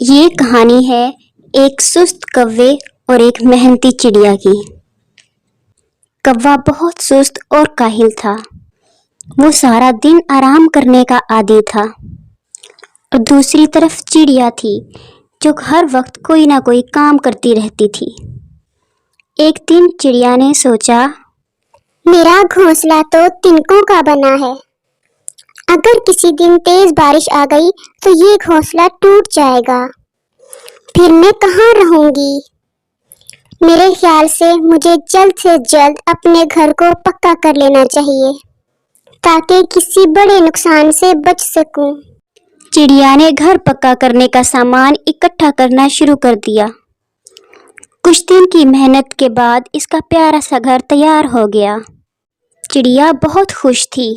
یہ کہانی ہے ایک سست کوے اور ایک محنتی چڑیا کی۔ کوا بہت سست اور کاہل تھا۔ وہ سارا دن آرام کرنے کا عادی تھا، اور دوسری طرف چڑیا تھی جو ہر وقت کوئی نہ کوئی کام کرتی رہتی تھی۔ ایک دن چڑیا نے سوچا، میرا گھونسلہ تو تنکوں کا بنا ہے، اگر کسی دن تیز بارش آ گئی تو یہ گھونسلہ ٹوٹ جائے گا، پھر میں کہاں رہوں گی؟ میرے خیال سے مجھے جلد سے جلد اپنے گھر کو پکا کر لینا چاہیے تاکہ کسی بڑے نقصان سے بچ سکوں۔ چڑیا نے گھر پکا کرنے کا سامان اکٹھا کرنا شروع کر دیا۔ کچھ دن کی محنت کے بعد اس کا پیارا سا گھر تیار ہو گیا۔ چڑیا بہت خوش تھی۔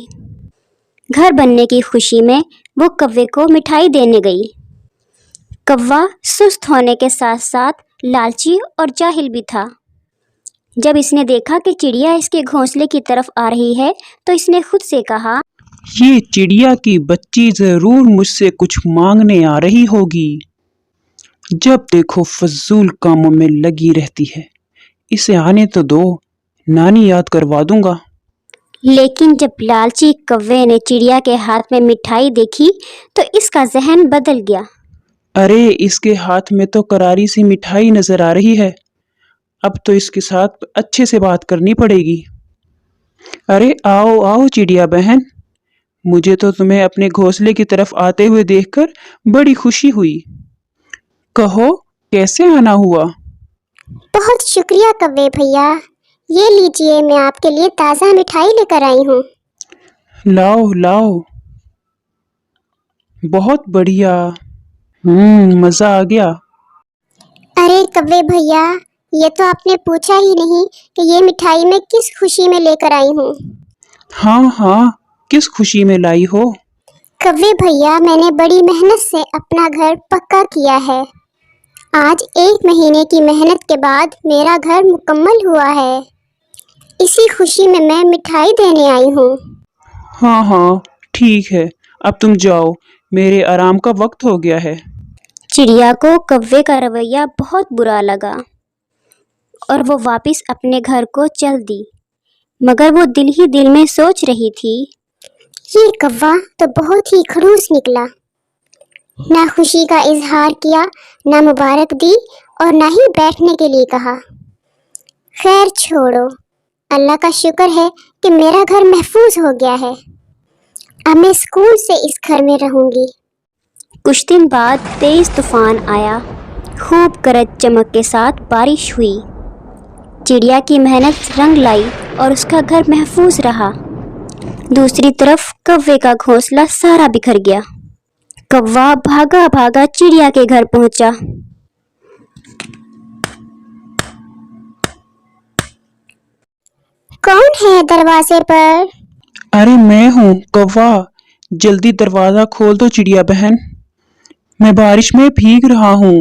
گھر بننے کی خوشی میں وہ کوے کو مٹھائی دینے گئی۔ کوا سست ہونے کے ساتھ ساتھ لالچی اور جاہل بھی تھا۔ جب اس نے دیکھا کہ چڑیا اس کے گھونسلے کی طرف آ رہی ہے تو اس نے خود سے کہا، یہ چڑیا کی بچی ضرور مجھ سے کچھ مانگنے آ رہی ہوگی۔ جب دیکھو فضول کاموں میں لگی رہتی ہے، اسے آنے تو دو، نانی یاد کروا دوں گا۔ لیکن جب لالچی کوے نے چڑیا کے ہاتھ میں مٹھائی دیکھی تو اس کا ذہن بدل گیا۔ ارے اس کے ہاتھ میں تو کراری سی مٹھائی نظر آ رہی ہے، اب تو اس کے ساتھ اچھے سے بات کرنی پڑے گی۔ ارے آؤ آؤ چڑیا بہن، مجھے تو تمہیں اپنے گھونسلے کی طرف آتے ہوئے دیکھ کر بڑی خوشی ہوئی۔ کہو کیسے آنا ہوا؟ بہت شکریہ کوے بھیا، یہ لیجئے میں آپ کے لیے تازہ مٹھائی لے کر آئی ہوں۔ لاؤ لاؤ، بہت بڑھیا، مزہ آ گیا۔ ارے کوے بھیا، یہ تو آپ نے پوچھا ہی نہیں کہ یہ مٹھائی میں کس خوشی میں لے کر آئی ہوں۔ ہاں ہاں، کس خوشی میں لائی ہو؟ کوے بھیا، میں نے بڑی محنت سے اپنا گھر پکا کیا ہے۔ آج 1 مہینے کی محنت کے بعد میرا گھر مکمل ہوا ہے، اسی خوشی میں میں مٹھائی دینے آئی ہوں۔ ہاں ہاں ٹھیک ہے، اب تم جاؤ، میرے آرام کا وقت ہو گیا ہے۔ چڑیا کو کوے کا رویہ بہت برا لگا اور وہ واپس اپنے گھر کو چل دی، مگر وہ دل ہی دل میں سوچ رہی تھی، یہ کوا تو بہت ہی خڑوس نکلا، نہ خوشی کا اظہار کیا، نہ مبارک دی اور نہ ہی بیٹھنے کے لیے کہا۔ خیر چھوڑو، اللہ کا شکر ہے کہ میرا گھر محفوظ ہو گیا ہے، اب میں سکون سے اس گھر میں رہوں گی۔ کچھ دن بعد تیز طوفان آیا، خوب گرج چمک کے ساتھ بارش ہوئی۔ چڑیا کی محنت رنگ لائی اور اس کا گھر محفوظ رہا۔ دوسری طرف کوے کا گھونسلہ سارا بکھر گیا۔ کوا بھاگا بھاگا چڑیا کے گھر پہنچا۔ کون ہے دروازے پر؟ ارے میں ہوں کوا، جلدی دروازہ کھول دو چڑیا بہن، میں بارش میں بھیگ رہا ہوں۔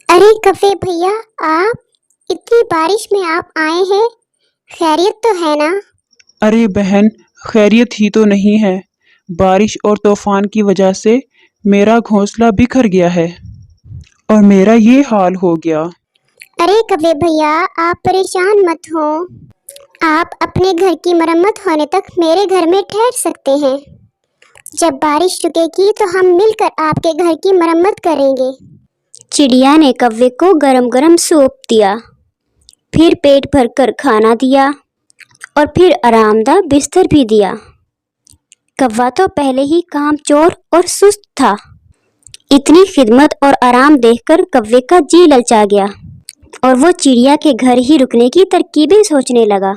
ارے کوے بھیا، آپ اتنی بارش میں آپ آئے ہیں، خیریت تو ہے نا؟ ارے بہن، خیریت ہی تو نہیں ہے، بارش اور طوفان کی وجہ سے میرا گھونسلہ بکھر گیا ہے اور میرا یہ حال ہو گیا۔ ارے کوے بھیا، آپ پریشان مت ہوں، آپ اپنے گھر کی مرمت ہونے تک میرے گھر میں ٹھہر سکتے ہیں۔ جب بارش رکے گی تو ہم مل کر آپ کے گھر کی مرمت کریں گے۔ چڑیا نے کوے کو گرم گرم سوپ دیا، پھر پیٹ بھر کر کھانا دیا اور پھر آرام دہ بستر بھی دیا۔ کوا تو پہلے ہی کام چور اور سست تھا، اتنی خدمت اور آرام دیکھ کر کوے کا جی للچا گیا اور وہ چڑیا کے گھر ہی رکنے کی ترکیبیں سوچنے لگا۔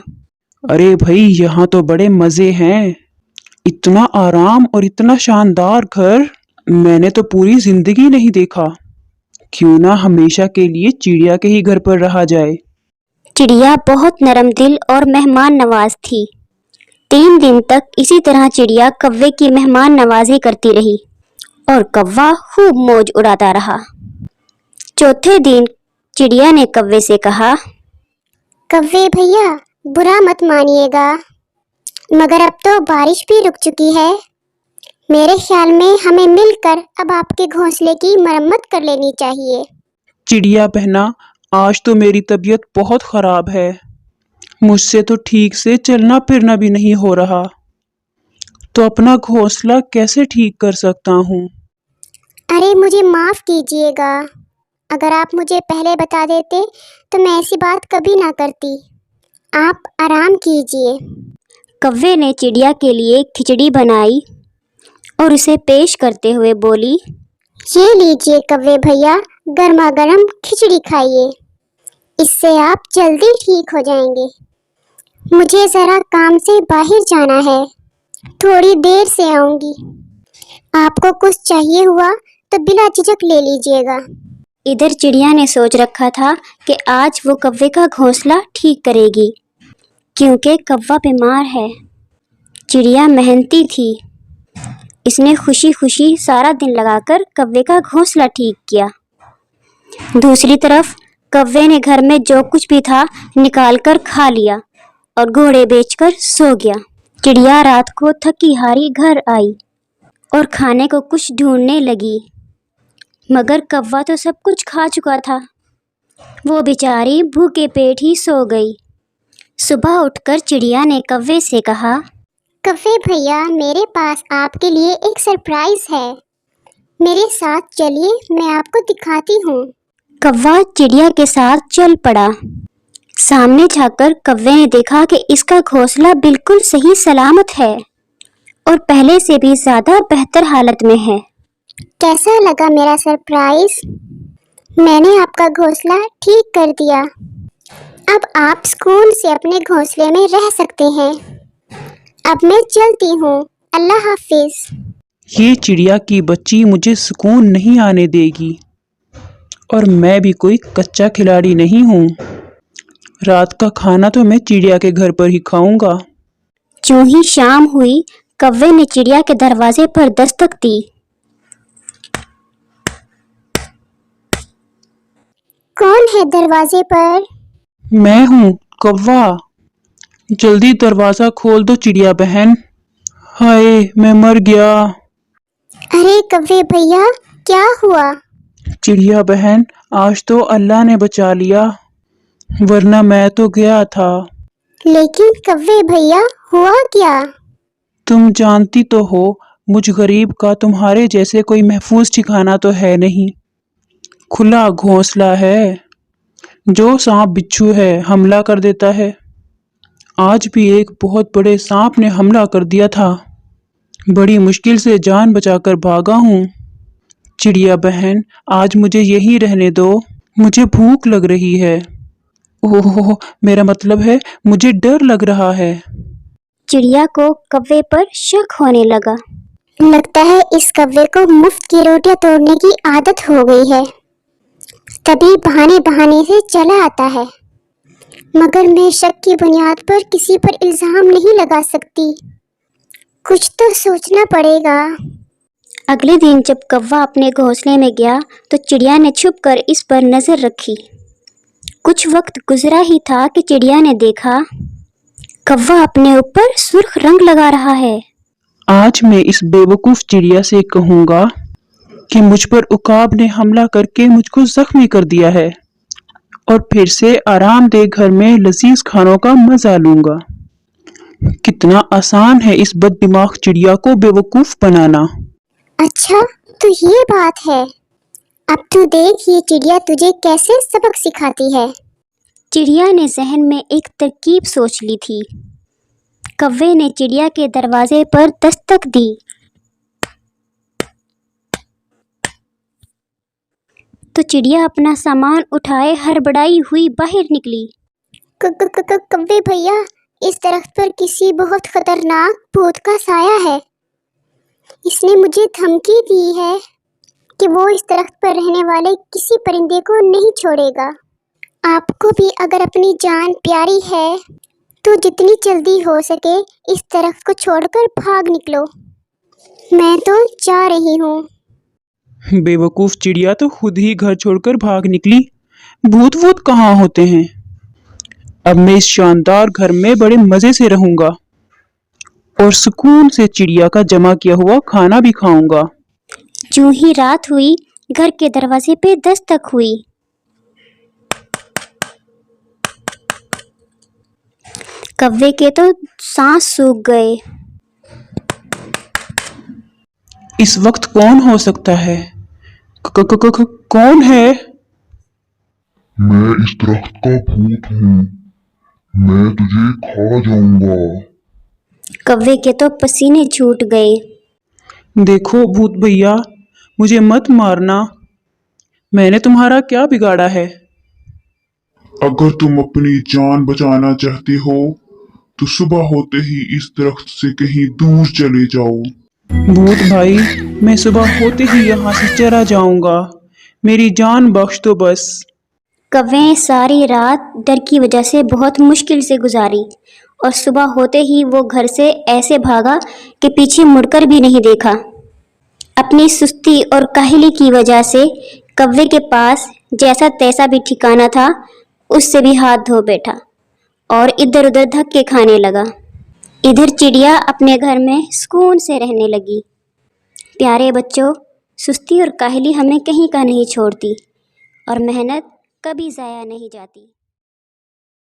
ارے بھائی، یہاں تو بڑے مزے ہیں، اتنا آرام اور اتنا شاندار گھر میں نے تو پوری زندگی نہیں دیکھا، کیوں نہ ہمیشہ کے لیے چڑیا کے ہی گھر پر رہا جائے۔ چڑیا بہت نرم دل اور مہمان نواز تھی۔ 3 دن تک اسی طرح چڑیا کوے کی مہمان نوازی کرتی رہی اور کوا خوب موج اڑاتا رہا۔ چوتھے دن چڑیا نے کوے سے کہا، کوے بھیا، برا مت مانیے گا، مگر اب تو بارش بھی رک چکی ہے، मेरे ख्याल में हमें मिलकर अब आपके घोंसले की मरम्मत कर लेनी चाहिए। चिड़िया बहना, आज तो मेरी तबीयत बहुत खराब है। मुझसे तो ठीक से चलना फिरना भी नहीं हो रहा, तो अपना घोंसला कैसे ठीक कर सकता हूँ? अरे मुझे माफ कीजिएगा, अगर आप मुझे पहले बता देते तो मैं ऐसी बात कभी ना करती। आप आराम कीजिए। कव्वे ने चिड़िया के लिए खिचड़ी बनाई और उसे पेश करते हुए बोली, ये लीजिए कव्वे भैया, गर्मा गर्म खिचड़ी खाइए, इससे आप जल्दी ठीक हो जाएंगे। मुझे ज़रा काम से बाहर जाना है, थोड़ी देर से आऊंगी। आपको कुछ चाहिए हुआ तो बिना झिझक ले लीजिएगा। इधर चिड़िया ने सोच रखा था कि आज वो कव्वे का घोंसला ठीक करेगी, क्योंकि कव्वा बीमार है। चिड़िया मेहनती थी, इसने खुशी खुशी सारा दिन लगाकर कव्वे का घोंसला ठीक किया। दूसरी तरफ कव्वे ने घर में जो कुछ भी था निकाल कर खा लिया और घोड़े बेचकर सो गया। चिड़िया रात को थकी हारी घर आई और खाने को कुछ ढूंढने लगी, मगर कव्वा तो सब कुछ खा चुका था। वो बेचारी भूखे पेट ही सो गई। सुबह उठकर चिड़िया ने कव्वे से कहा, कव्वे भैया, मेरे पास आपके लिए एक सरप्राइज है, मेरे साथ चलिए, मैं आपको दिखाती हूँ। कव्वा चिड़िया के साथ चल पड़ा। सामने जाकर कव्वे ने देखा कि इसका घोंसला बिल्कुल सही सलामत है और पहले से भी ज़्यादा बेहतर हालत में है। कैसा लगा मेरा सरप्राइज? मैंने आपका घोंसला ठीक कर दिया, अब आप सुकून से अपने घोंसले में रह सकते हैं। अब मैं चलती हूँ, अल्लाह हाफिज। ये चिड़िया की बच्ची मुझे सुकून नहीं आने देगी, और मैं भी कोई कच्चा खिलाड़ी नहीं हूँ। रात का खाना तो मैं चिड़िया के घर पर ही खाऊंगा। जो ही शाम हुई, कव्वे ने चिड़िया के दरवाजे पर दस्तक दी। कौन है दरवाजे पर? मैं हूँ कव्वा, जल्दी दरवाजा खोल दो चिड़िया बहन। हाय, मैं मर गया। अरे कव्वे भैया, क्या हुआ? चिड़िया बहन, आज तो अल्लाह ने बचा लिया, वरना मैं तो गया था। लेकिन कव्वे भैया, हुआ क्या? तुम जानती तो हो, मुझ गरीब का तुम्हारे जैसे कोई महफूज ठिकाना तो है नहीं। खुला घोंसला है, जो सांप बिच्छू है हमला कर देता है। आज भी एक बहुत बड़े सांप ने हमला कर दिया था, बड़ी मुश्किल से जान बचाकर भागा हूँ। चिड़िया बहन, आज मुझे यहीं रहने दो, मुझे भूख लग रही है। ओह, मेरा मतलब है मुझे डर लग रहा है। चिड़िया को कव्वे पर शक होने लगा। लगता है इस कव्वे को मुफ्त की रोटियां तोड़ने की आदत हो गई है, तभी बहाने बहाने से चला आता है। मगर मैं शक की बुनियाद पर किसी पर इल्जाम नहीं लगा सकती, कुछ तो सोचना पड़ेगा। अगले दिन जब कव्वा अपने घोंसले में गया तो चिड़िया ने छुपकर इस पर नज़र रखी। कुछ वक्त गुजरा ही था कि चिड़िया ने देखा कव्वा अपने ऊपर सुर्ख रंग लगा रहा है। आज मैं इस बेवकूफ चिड़िया से कहूँगा कि मुझ पर उकाब ने हमला करके मुझको जख्मी कर दिया है, और फिर से आरामदेह घर में लजीज खानों का मजा लूंगा। कितना आसान है इस बददिमाग चिड़िया को बेवकूफ बनाना। अच्छा, तो ये बात है। अब तू देख ये चिड़िया तुझे कैसे सबक सिखाती है। चिड़िया ने जहन में एक तरकीब सोच ली थी। कव्वे ने चिड़िया के दरवाजे पर दस्तक दी। तो चिड़िया अपना सामान उठाए हड़बड़ाई हुई बाहर निकली। कव्वे भैया, इस दरख्त पर किसी बहुत खतरनाक भूत का साया है। इसने मुझे धमकी दी है कि वो इस दरख्त पर रहने वाले किसी परिंदे को नहीं छोड़ेगा। आपको भी अगर अपनी जान प्यारी है तो जितनी जल्दी हो सके इस दरख्त को छोड़कर भाग निकलो। मैं तो जा रही हूँ। बेवकूफ चिड़िया तो खुद ही घर छोड़कर भाग निकली। भूत वूत कहाँ होते हैं। अब मैं इस शानदार घर में बड़े मजे से रहूंगा। और सुकून से चिड़िया का जमा किया हुआ खाना भी खाऊंगा। यूं ही रात हुई, घर के दरवाजे पे दस्तक हुई। कौवे के तो सांस सूख गए। इस वक्त कौन हो सकता है? कौन है? मैं इस दरख्त का भूत हूँ, मैं तुझे खा जाऊंगा। कौवे के तो पसीने छूट गए। देखो भूत भैया, मुझे मत मारना, मैंने तुम्हारा क्या बिगाड़ा है? अगर तुम अपनी जान बचाना चाहते हो तो सुबह होते ही इस दरख्त से कहीं दूर चले जाओ। भूत भाई, मैं सुबह होते ही यहाँ से चला जाऊंगा, मेरी जान बख्श दो बस। कौवे सारी रात डर की वजह से बहुत मुश्किल से गुजारी और सुबह होते ही वो घर से ऐसे भागा कि पीछे मुड़कर भी नहीं देखा। अपनी सुस्ती और काहली की वजह से कौवे के पास जैसा तैसा भी ठिकाना था उससे भी हाथ धो बैठा और इधर उधर धक्के खाने लगा। इधर चिड़िया अपने घर में सुकून से रहने लगी। प्यारे बच्चों, सुस्ती और काहली हमें कहीं का नहीं छोड़ती और मेहनत कभी ज़ाया नहीं जाती।